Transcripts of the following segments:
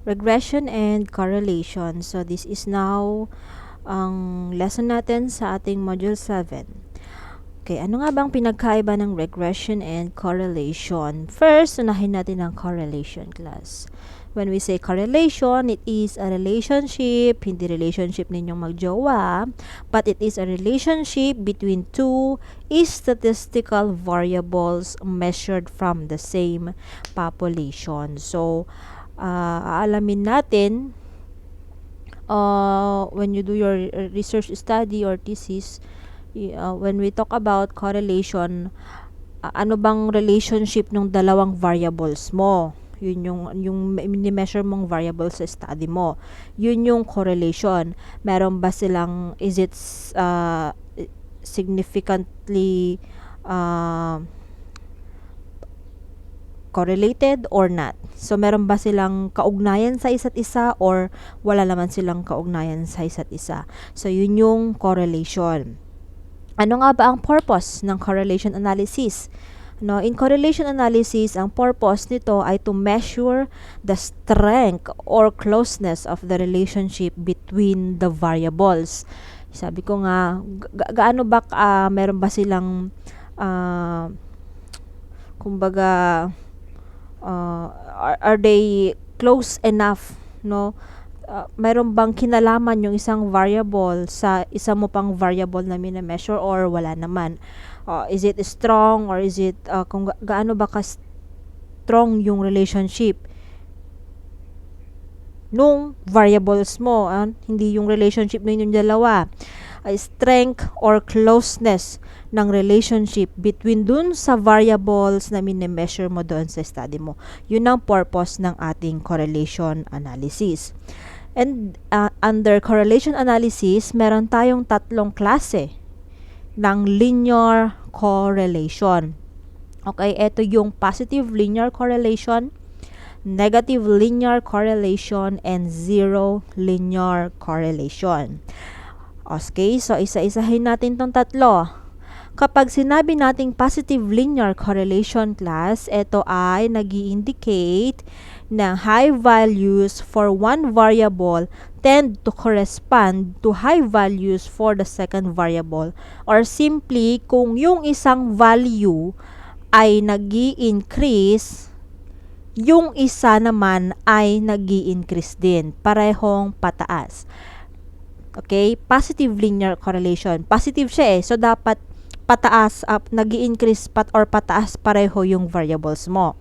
Regression and correlation. So, this is now ang lesson natin sa ating Module 7. Okay, ano nga bang pinagkaiba ng regression and correlation? First, unahin natin ang correlation class. When we say correlation, it is a relationship, hindi relationship ninyong magjowa, but it is a relationship between two statistical variables measured from the same population. So, aalamin natin when you do your research study or thesis, when we talk about correlation, ano bang relationship ng dalawang variables mo? Yun yung measure mong variable sa study mo. Yun yung correlation. Meron ba silang, is it significantly correlated or not? So, meron ba silang kaugnayan sa isa't isa or wala naman silang kaugnayan sa isa't isa? So, yun yung correlation. Ano nga ba ang purpose ng correlation analysis? No, in correlation analysis, ang purpose nito ay to measure the strength or closeness of the relationship between the variables. Sabi ko nga, gaano ba meron ba silang kumbaga are they close enough, no? Mayroon bang kinalaman yung isang variable sa isa mo pang variable na mina-measure or wala naman? Is it strong or is it kung gaano ba ka-strong yung relationship nung variables mo, hindi yung relationship ninyong dalawa. Strength or closeness ng relationship between dun sa variables na mini-measure mo doon sa study mo. Yun ang purpose ng ating correlation analysis. And under correlation analysis, meron tayong tatlong klase ng linear correlation. Okay, ito yung positive linear correlation, negative linear correlation, and zero linear correlation. Okay, so isa-isahin natin tong tatlo. Kapag sinabi nating positive linear correlation class, ito ay nag-i-indicate na high values for one variable tend to correspond to high values for the second variable, or simply kung yung isang value ay nag-i-increase, yung isa naman ay nag-i-increase din, parehong pataas. Okay, positive linear correlation, positive siya so dapat pataas, nag-i-increase or pataas pareho yung variables mo.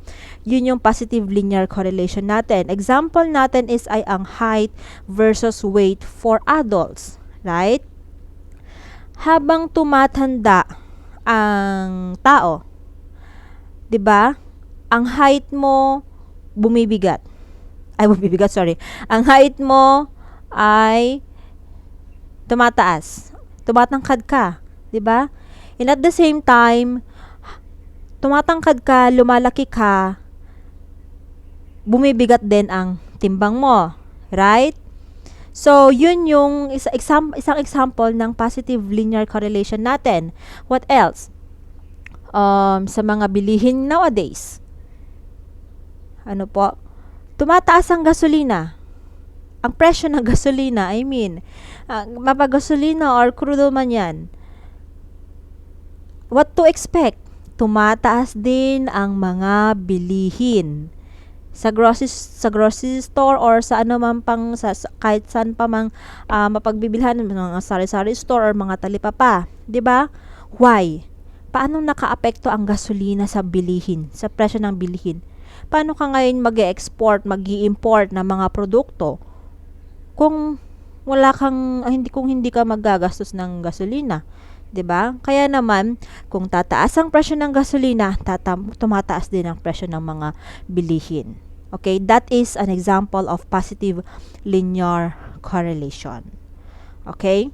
Yun yung positive linear correlation natin. Example natin is ay ang height versus weight for adults, right? Habang tumatanda ang tao, 'di ba? Ang height mo bumibigat. Ang height mo ay tumataas. Tumatangkad ka, 'di ba? And at the same time, tumatangkad ka, lumalaki ka, bumibigat din ang timbang mo, right? So, yun yung isang example ng positive linear correlation natin. What else? Sa mga bilihin nowadays, ano po? Tumataas ang gasolina. Ang presyo ng gasolina, mapagasolina or crudo man yan. What to expect? Tumataas din ang mga bilihin sa grocery store or sa ano man pang kahit saan pa mang mapagbibilhan, mga sari-sari store or mga talipapa, 'di ba? Why? Paano nakaapekto ang gasolina sa bilihin, sa presyo ng bilihin? Paano ka ngayon mag-export, mag-i-import ng mga produkto kung hindi ka maggagastos ng gasolina? 'Di ba? Kaya naman, kung tataas ang presyo ng gasolina, tumataas din ang presyo ng mga bilihin. Okay, that is an example of positive linear correlation. Okay?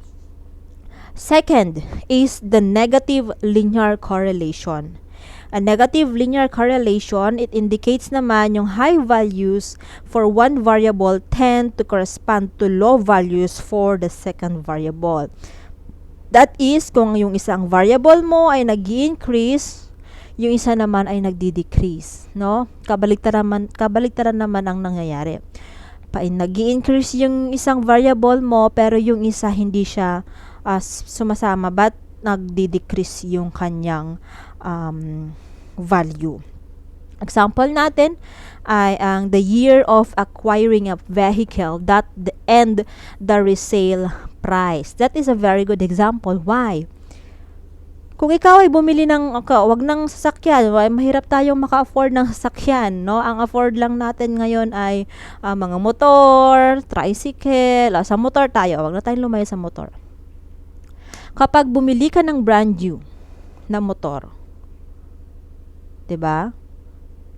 Second is the negative linear correlation. A negative linear correlation, it indicates naman yung high values for one variable tend to correspond to low values for the second variable. That is, kung yung isang variable mo ay nag-i-increase, yung isa naman ay nagdi-decrease, no? Kabaligtaran naman ang nangyayari. nag-i-increase yung isang variable mo, pero yung isa hindi siya sumasama, but nagdi-decrease yung kanyang value. Example natin ay ang the year of acquiring a vehicle and the resale price. That is a very good example. Why? Kung ikaw ay bumili wag ng sasakyan, mahirap tayong maka-afford ng sasakyan, no? Ang afford lang natin ngayon ay mga motor, tricycle, sa motor tayo, wag na tayong lumayo sa motor. Kapag bumili ka ng brand new na motor, 'di ba?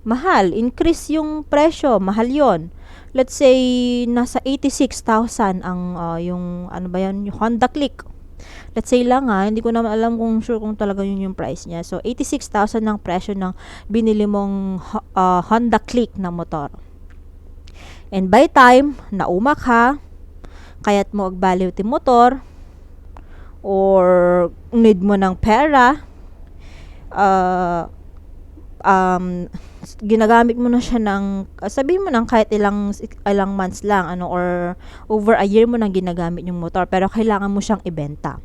Mahal, increase yung presyo, mahal 'yon. Let's say nasa 86,000 ang yung yung Honda Click. Let's say lang hindi ko naman alam kung sure kung talaga yun yung price niya. So 86,000 ang presyo ng binili mong Honda Click na motor. And by time nauma ka, kaya't mo agbaliw ti motor or need mo ng pera, ginagamit mo na siya ng sabihin mo nang kahit ilang months lang or over a year mo nang ginagamit yung motor, pero kailangan mo siyang ibenta.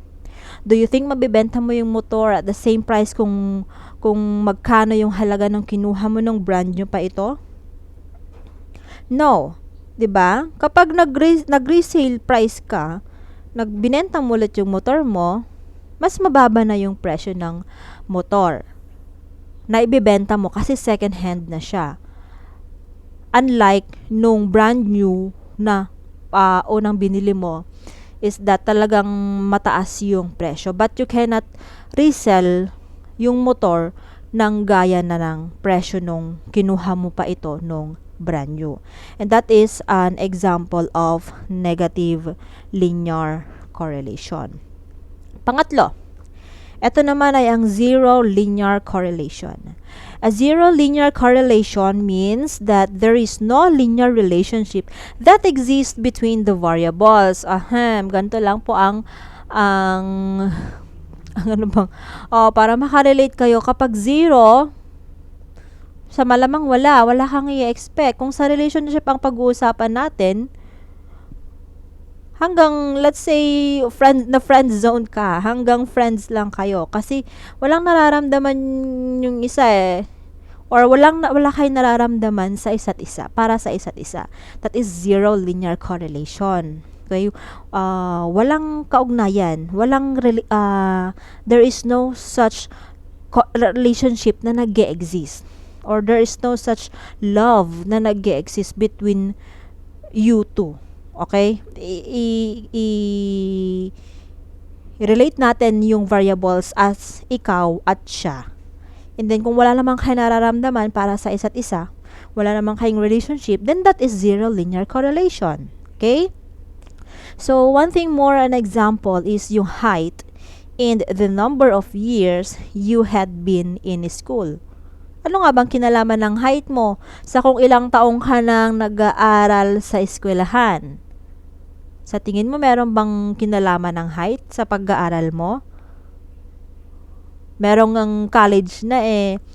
Do you think mabibenta mo yung motor at the same price kung magkano yung halaga ng kinuha mo ng brand new pa ito? No, 'di ba? Kapag nag-resale price ka, nagbinenta mo ulit yung motor mo, mas mababa na yung presyo ng motor na ibebenta mo kasi second hand na siya. Unlike nung brand new na unang binili mo, is that talagang mataas yung presyo, but you cannot resell yung motor ng gaya na ng presyo nung kinuha mo pa ito nung brand new. And that is an example of negative linear correlation. Pangatlo, ito naman ay ang zero linear correlation. A zero linear correlation means that there is no linear relationship that exists between the variables. Ganito lang po ang ano bang, para makarelate kayo, kapag zero, sa malamang wala kang i-expect. Kung sa relationship ang pag-uusapan natin, hanggang let's say friend zone ka, hanggang friends lang kayo kasi walang nararamdaman yung isa or wala kayong nararamdaman sa isa't isa, para sa isa't isa. That is zero linear correlation. Okay? Walang kaugnayan, there is no such relationship na nag-e-exist, or there is no such love na nag-e-exist between you two. Okay? I-relate natin yung variables as ikaw at siya. And then, kung wala namang kayo nararamdaman para sa isa't isa, wala namang kayong relationship, then that is zero linear correlation. Okay? So, one thing more, an example is yung height and the number of years you had been in school. Ano nga bang kinalaman ng height mo sa kung ilang taong ka nang nag-aaral sa eskwelahan? Sa tingin mo, meron bang kinalaman ng height sa pag-aaral mo? Merong ang college na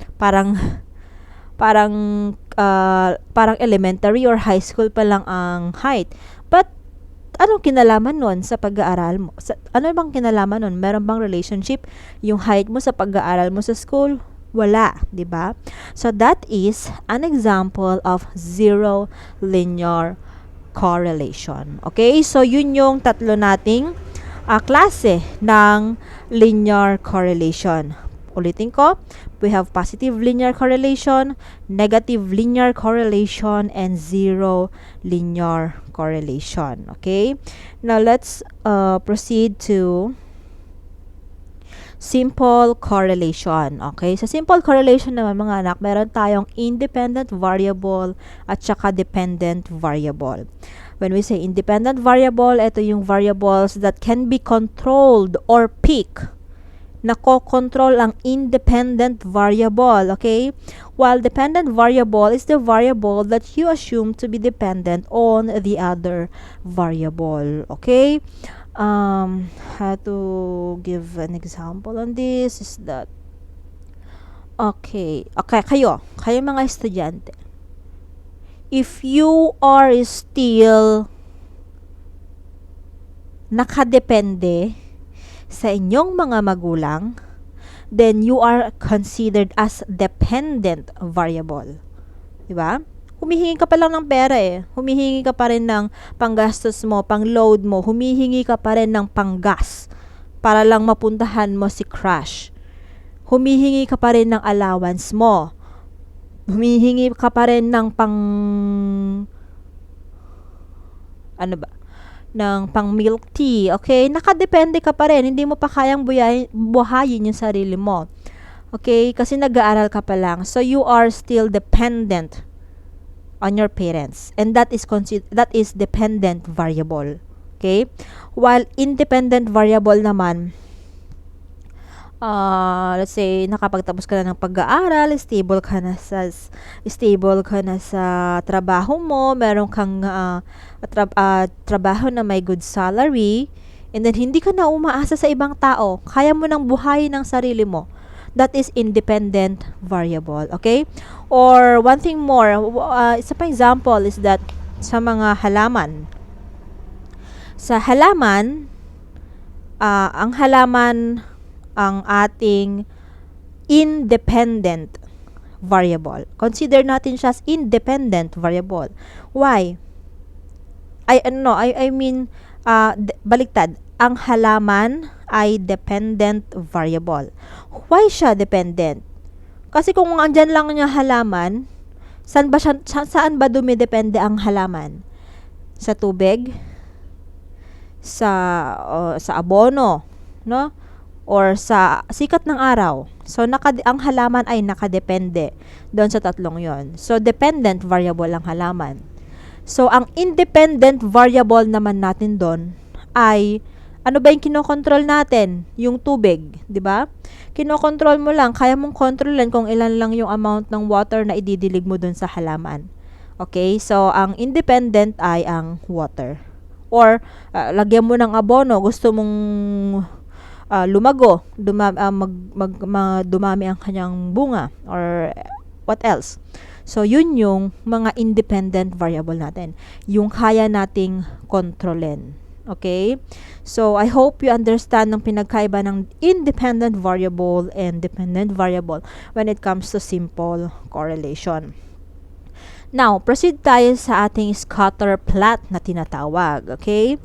parang elementary or high school pa lang ang height. But anong kinalaman nun sa pag-aaral mo? Ano bang kinalaman nun? Meron bang relationship yung height mo sa pag-aaral mo sa school? Wala, 'di ba? So that is an example of zero linear correlation. Okay? So yun yung tatlo nating klase ng linear correlation. Ulitin ko, we have positive linear correlation, negative linear correlation, and zero linear correlation. Okay? Now let's proceed to simple correlation. Okay? Sa simple correlation naman, mga anak, meron tayong independent variable at saka dependent variable. When we say independent variable, ito yung variables that can be controlled or pick. Nako-control ang independent variable. Okay? While dependent variable is the variable that you assume to be dependent on the other variable. Okay? How to give an example on this is that kayo mga estudyante, if you are still nakadepende sa inyong mga magulang, then you are considered as dependent variable. Diba? Humihingi ka pa lang ng pera eh. Humihingi ka pa rin ng panggastos mo, pang-load mo. Humihingi ka pa rin ng panggas para lang mapuntahan mo si crush. Humihingi ka pa rin ng allowance mo. Humihingi ka pa rin ng ng pang milk tea, okay? Nakadepende ka pa rin, hindi mo pa kayang buhayin yung sarili mo. Okay? Kasi nag-aaral ka pa lang. So you are still dependent on your parents. And that is dependent variable. Okay? While independent variable naman, let's say nakapagtapos ka na ng pag-aaral, stable ka na sa trabaho mo, meron kang trabaho na may good salary, and then hindi ka na umaasa sa ibang tao, kaya mo nang buhayin ang sarili mo. That is independent variable, okay? Or one thing more, isa pa example is that sa mga halaman. Sa halaman, ang halaman ang ating independent variable. Consider natin siya as independent variable. Why? I mean, baliktad. Ang halaman ay dependent variable. Why siya dependent? Kasi kung andyan lang niya halaman, saan ba dumidepende ang halaman? Sa tubig? Sa abono, no? Or sa sikat ng araw. So, ang halaman ay nakadepende doon sa tatlong yon. So, dependent variable ang halaman. So, ang independent variable naman natin doon ay, ano ba yung kinokontrol natin? Yung tubig, di ba? Kinokontrol mo lang, kaya mong kontrolin kung ilan lang yung amount ng water na ididilig mo doon sa halaman. Okay? So, ang independent ay ang water. Or, lagyan mo ng abono, gusto mong lumago, dumami ang kanyang bunga, or what else. So, yun yung mga independent variable natin. Yung kaya nating kontrolin. Okay? So, I hope you understand ng pinagkaiba ng independent variable and dependent variable when it comes to simple correlation. Now, proceed tayo sa ating scatter plot na tinatawag. Okay?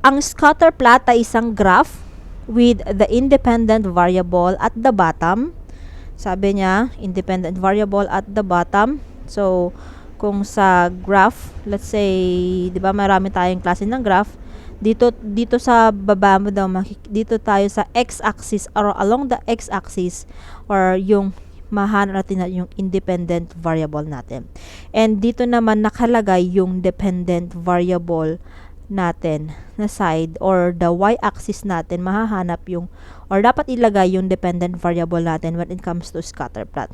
Ang scatter plot ay isang graph with the independent variable at the bottom. Sabi niya, independent variable at the bottom. So, kung sa graph, let's say, di ba marami tayong klase ng graph, dito sa baba mo daw, dito tayo sa x-axis or along the x-axis or yung mahanap natin yung independent variable natin. And dito naman nakalagay yung dependent variable natin na side, or the y-axis natin, mahahanap yung, or dapat ilagay yung dependent variable natin when it comes to scatter plot.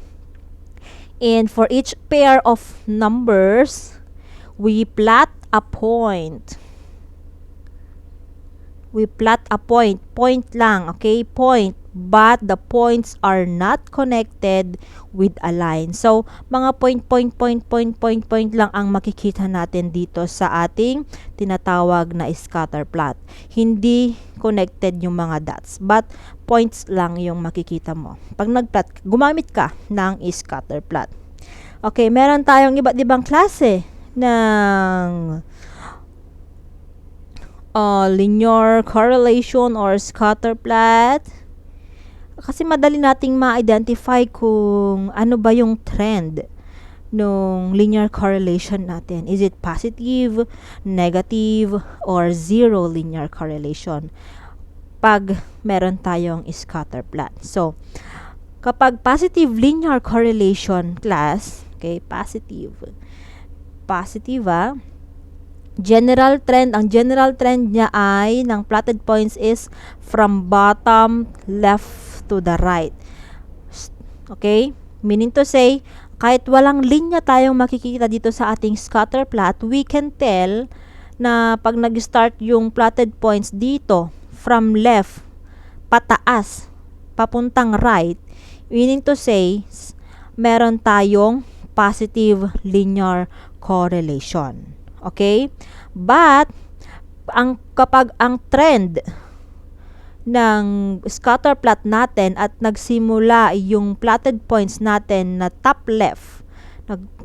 And for each pair of numbers, we plot a point. We plot a point. Point lang, okay? Point. But the points are not connected with a line. So, mga point lang ang makikita natin dito sa ating tinatawag na scatter plot. Hindi connected yung mga dots, but points lang yung makikita mo. Pag nag-plot, gumamit ka ng scatter plot. Okay, meron tayong iba't ibang klase ng linear correlation or scatter plot. Kasi madali nating ma-identify kung ano ba yung trend ng linear correlation natin. Is it positive, negative, or zero linear correlation? Pag meron tayong scatter plot. So, kapag positive linear correlation class, okay, positive general trend, ang general trend niya ay ng plotted points is from bottom left to the right. Okay? Meaning to say, kahit walang linya tayong makikita dito sa ating scatter plot, we can tell na pag nag-start yung plotted points dito, from left, pataas, papuntang right, meaning to say, meron tayong positive linear correlation. Okay? But, kapag ang trend ng scatter plot natin at nagsimula yung plotted points natin na top left,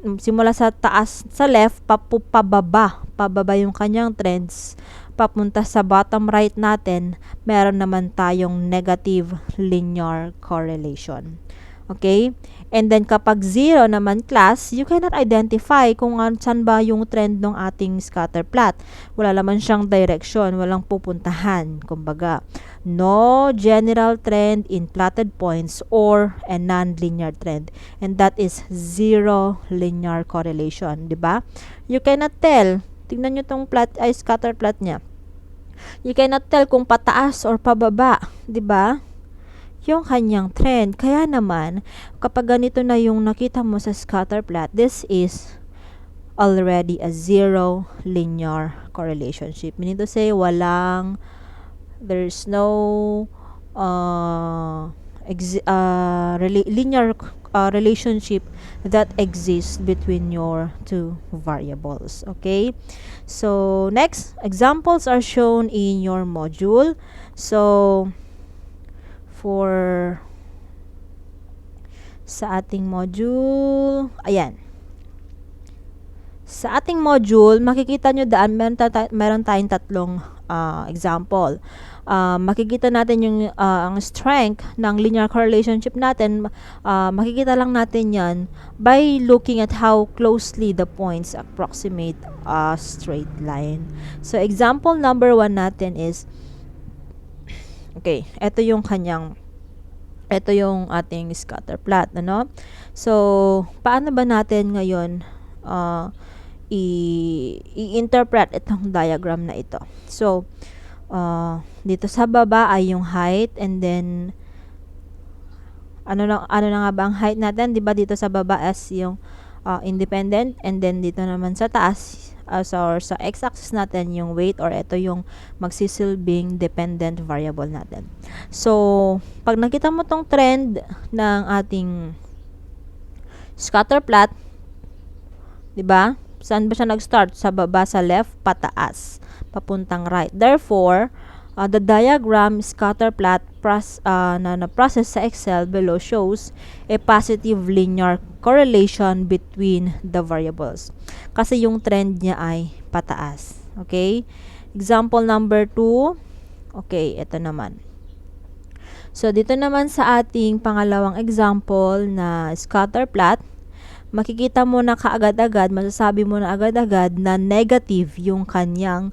nagsimula sa taas sa left, pababa yung kanyang trends, papunta sa bottom right natin, meron naman tayong negative linear correlation. Okay? And then kapag zero naman class, you cannot identify kung saan ba yung trend ng ating scatter plot. Wala naman siyang direction, walang pupuntahan. Kumbaga, no general trend in plotted points or a non-linear trend. And that is zero linear correlation, di ba? You cannot tell. Tingnan nyo tong scatter plot niya. You cannot tell kung pataas or pababa, di ba? Yung kanyang trend. Kaya naman, kapag ganito na yung nakita mo sa scatter plot, this is already a zero linear correlation. Meaning to say, there's no linear relationship that exists between your two variables. Okay? So, next, examples are shown in your module. So, sa ating module, ayan. Sa ating module, makikita nyo daan, meron tayong tatlong example. Makikita natin yung ang strength ng linear correlationship natin. Makikita lang natin yan by looking at how closely the points approximate a straight line. So, example number 1 natin is, okay, ito yung ating scatter plot, ano? So, paano ba natin ngayon i-interpret itong diagram na ito? So, dito sa baba ay yung height, and then ano na nga ba ang height natin? 'Di ba dito sa baba as yung independent, and then dito naman sa taas or sa x-axis natin yung weight, or ito yung magsisilbing dependent variable natin. So, pag nakita mo tong trend ng ating scatter plot, 'di ba? Saan ba siya nag-start? Sa baba, sa left, pataas, papuntang right. Therefore, the diagram scatter plot na process sa Excel below shows a positive linear correlation between the variables. Kasi yung trend niya ay pataas. Okay? Example number 2. Okay, ito naman. So, dito naman sa ating pangalawang example na scatter plot, makikita mo na kaagad-agad, masasabi mo na agad-agad na negative yung kanyang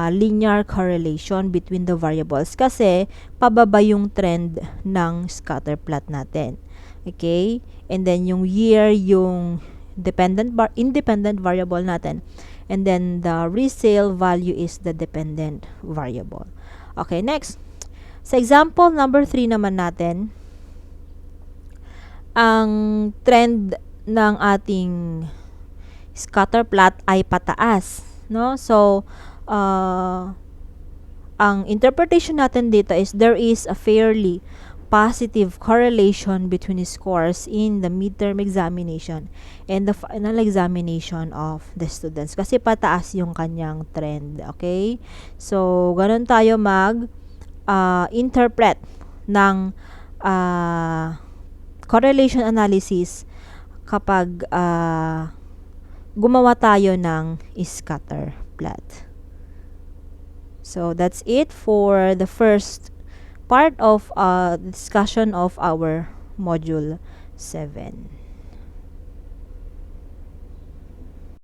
linear correlation between the variables kasi pababa yung trend ng scatter plot natin. Okay? And then yung year, yung independent variable natin. And then the resale value is the dependent variable. Okay, next. Sa example number 3 naman natin, ang trend ng ating scatter plot ay pataas, no? So, ang interpretation natin dito is there is a fairly positive correlation between scores in the midterm examination and the final examination of the students. Kasi pataas yung kanyang trend, okay? So, ganun tayo interpret ng correlation analysis kapag gumawa tayo ng scatter plot. So, that's it for the first part of discussion of our Module 7.